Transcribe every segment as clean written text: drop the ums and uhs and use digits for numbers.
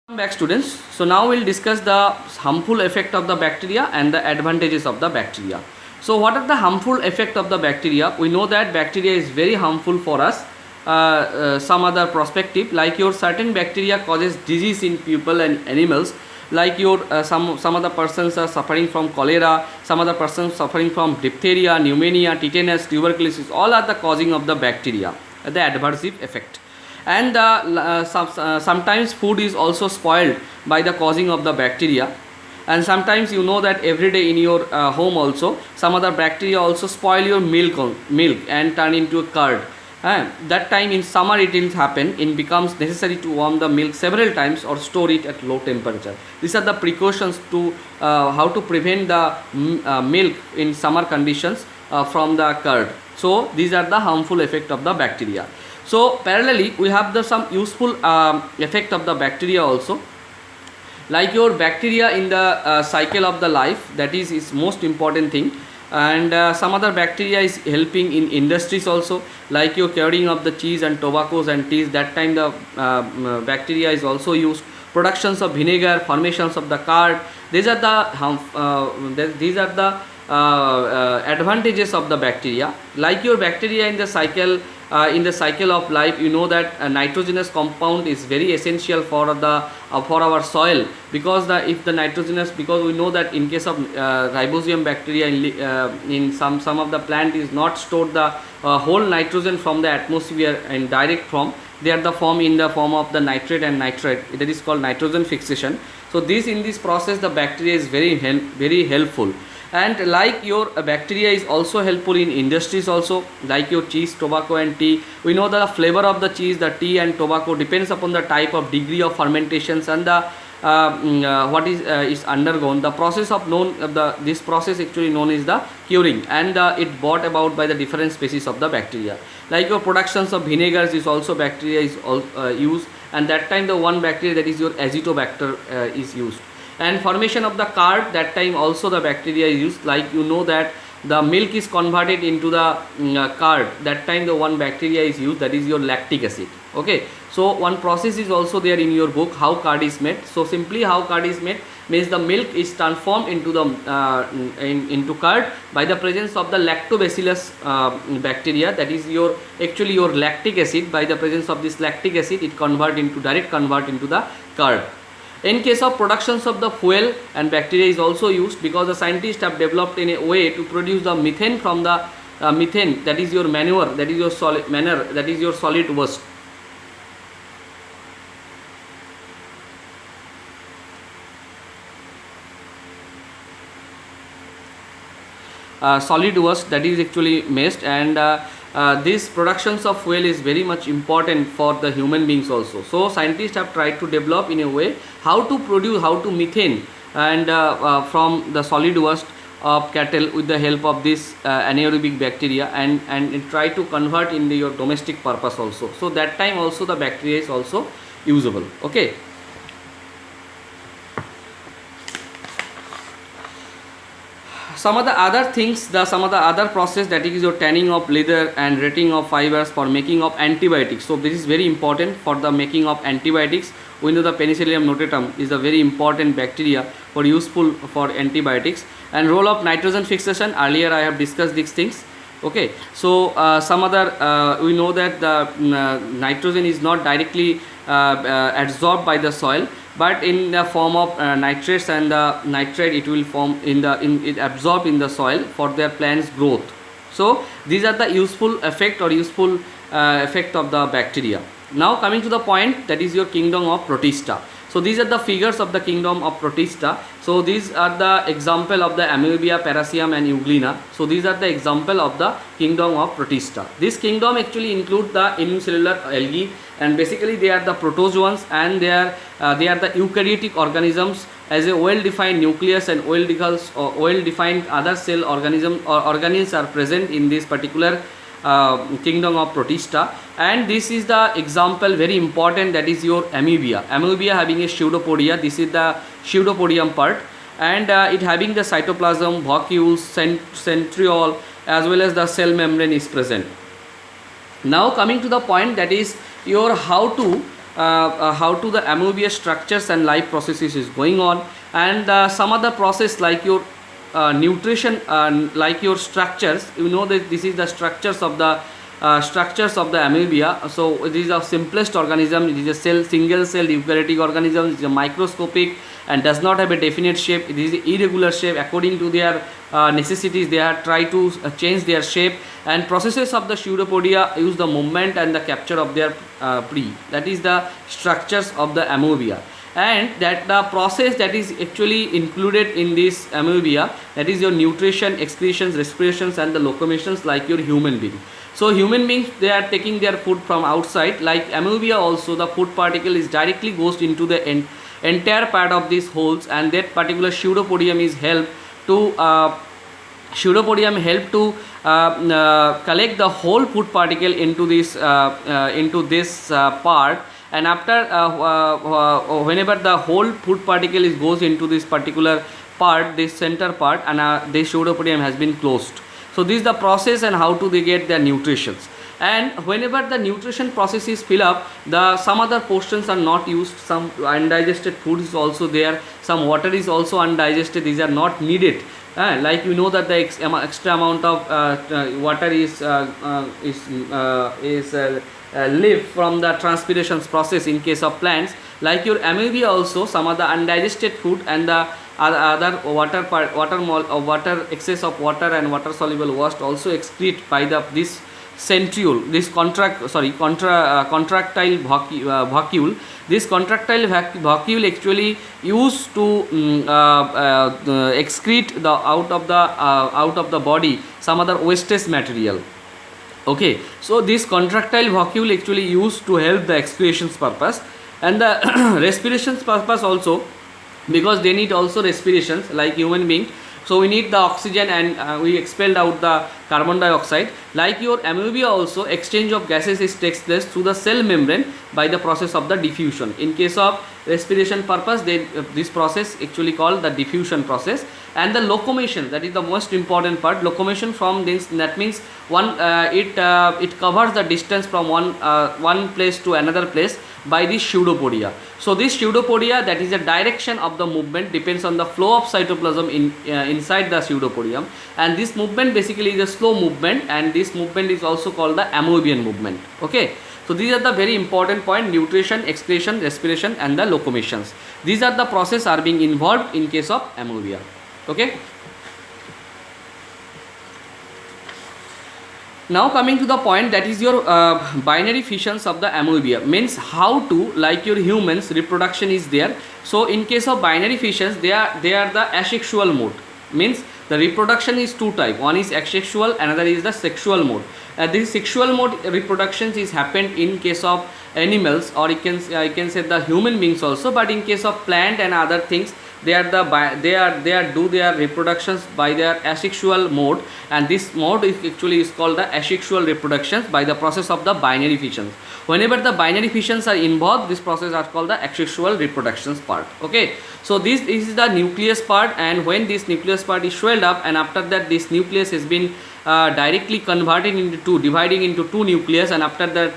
Welcome back students. So now we'll discuss the harmful effect of the bacteria and the advantages of the bacteria. So what are the harmful effect of the bacteria? We know that bacteria is very harmful for us. Some other perspective, like your certain bacteria causes disease in people and animals, like your some other persons are suffering from cholera, some other persons suffering from diphtheria, pneumonia, tetanus, tuberculosis, all are the causing of the bacteria, the adverse effect. And sometimes food is also spoiled by the causing of the bacteria, and sometimes you know that every day in your home also some other bacteria also spoil your milk and turn into a curd. That time in summer it will happen, it becomes necessary to warm the milk several times or store it at low temperature. These are the precautions to how to prevent the milk in summer conditions from the curd. So these are the harmful effect of the bacteria. So parallelly we have the some useful effect of the bacteria also, like your bacteria in the cycle of the life, that is most important thing. And some other bacteria is helping in industries also, like your curing of the cheese and tobaccos and teas, that time the bacteria is also used. Productions of vinegar, formations of the curd, these are the advantages of the bacteria. Like your bacteria in the cycle of life, you know that a nitrogenous compound is very essential for our soil, because if the nitrogenous, because we know that in case of ribosium bacteria in some of the plant is not stored the whole nitrogen from the atmosphere in direct form, they are the form in the form of the nitrate and nitrite, that is called nitrogen fixation. So in this process the bacteria is very helpful. And like your bacteria is also helpful in industries also, like your cheese, tobacco and tea. We know the flavor of the cheese, the tea and tobacco depends upon the type of degree of fermentations and the what is undergone. The process of this process actually known is the curing, and it brought about by the different species of the bacteria. Like your productions of vinegars is also bacteria is used, and that time the one bacteria, that is your azotobacter, is used. And formation of the curd, that time also the bacteria is used, like you know that the milk is converted into the curd, that time the one bacteria is used, that is your lactic acid. Okay, so one process is also there in your book, how curd is made. So simply how curd is made means the milk is transformed into the into curd by the presence of the lactobacillus bacteria, that is your actually your lactic acid. By the presence of this lactic acid, it convert into the curd. In case of productions of the fuel, and bacteria is also used, because the scientists have developed in a way to produce the methane from the methane, that is your manure, that is your solid manure, that is your solid waste. Solid waste, that is actually waste, and these productions of fuel is very much important for the human beings also. So scientists have tried to develop in a way how to methane and from the solid waste of cattle with the help of this anaerobic bacteria, and try to convert in your domestic purpose also. So that time also the bacteria is also usable. Okay. Some of the other things, some of the other process, that is your tanning of leather and retting of fibers for making of antibiotics. So this is very important for the making of antibiotics. We know the Penicillium notatum is a very important bacteria for useful for antibiotics. And role of nitrogen fixation, earlier I have discussed these things. Okay, so some other we know that the nitrogen is not directly absorbed by the soil, but in the form of nitrates and nitrate, it will form it absorb in the soil for their plants growth. So these are the useful effect or useful effect of the bacteria. Now coming to the point, that is your kingdom of Protista. So these are the figures of the kingdom of Protista. So these are the example of the Amoebia, Paraceum and Euglena. So these are the example of the kingdom of Protista. This kingdom actually include the unicellular algae, and basically they are the protozoans, and they are the eukaryotic organisms as a well-defined nucleus and well-defined other cell organism or organelles are present in this particular kingdom of Protista. And this is the example very important, that is your Amoebia. Amoebia having a pseudopodia, this is the pseudopodium part, and it having the cytoplasm, vacuoles, centriole, as well as the cell membrane is present. Now coming to the point, that is your how to how to the amoeba structures and life processes is going on, and some other process like your nutrition, like your structures. You know that this is the structures of the amoeba. So it is the simplest organism. It is a single cell eukaryotic organism. It is a microscopic and does not have a definite shape. It is irregular shape. According to their necessities, they are try to change their shape, and processes of the pseudopodia use the movement and the capture of their prey. That is the structures of the amoeba, and that the process that is actually included in this amoeba, that is your nutrition, excretions, respirations, and the locomotions, like your human being. So human beings, they are taking their food from outside. Like amoeba also, the food particle is directly goes into the entire part of these holes, and that particular pseudopodium is help to collect the whole food particle into this part. And after whenever the whole food particle goes into this particular part, this center part, and this pseudopodium has been closed. So this is the process and how to they get their nutritions. And whenever the nutrition process is fill up, some other portions are not used. Some undigested food is also there. Some water is also undigested. These are not needed. Like you know that the extra amount of water is live from the transpiration process in case of plants. Like your amoeba also, some of the undigested food and the other water excess of water and water soluble waste also excrete by this centriole, this contractile vacuole. This contractile vacuole actually used to excrete the out of the body some other wastage material. Okay, so this contractile vacuole actually used to help the excretions purpose, and the respirations purpose also, because they need also respirations like human being. So we need the oxygen, and we expelled out the carbon dioxide. Like your amoeba also, exchange of gases takes place through the cell membrane by the process of the diffusion. In case of respiration purpose, this process actually called the diffusion process. And the locomotion, that is the most important part. Locomotion from this, that means it covers the distance from one place to another place by this pseudopodia. So this pseudopodia, that is a direction of the movement, depends on the flow of cytoplasm inside the pseudopodium, and this movement basically is a slow movement, and this movement is also called the amoebian movement. Okay, so these are the very important point: nutrition, excretion, respiration, and the locomotions. These are the process are being involved in case of amoeba. Okay. Now coming to the point, that is your binary fissions of the amoeba, means how to, like your humans, reproduction is there. So in case of binary fissions, they are the asexual mode, means the reproduction is two type. One is asexual, another is the sexual mode. This sexual mode reproductions is happened in case of animals, or I can say the human beings also. But in case of plant and other things, they do their reproductions by their asexual mode, and this mode is called the asexual reproductions by the process of the binary fissions. Whenever the binary fissions are involved, this process are called the asexual reproductions part. Okay, so this is the nucleus part, and when this nucleus part is swelled up, and after that this nucleus has been directly converted into dividing into two nucleus, and after that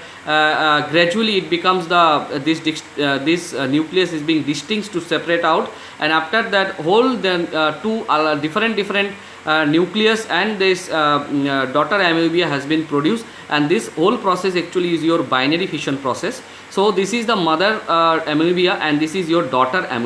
gradually it becomes this nucleus is being distinct to separate out, and after that whole then two different nucleus and this daughter amoeba has been produced, and this whole process actually is your binary fission process. So this is the mother amoeba, and this is your daughter amoeba.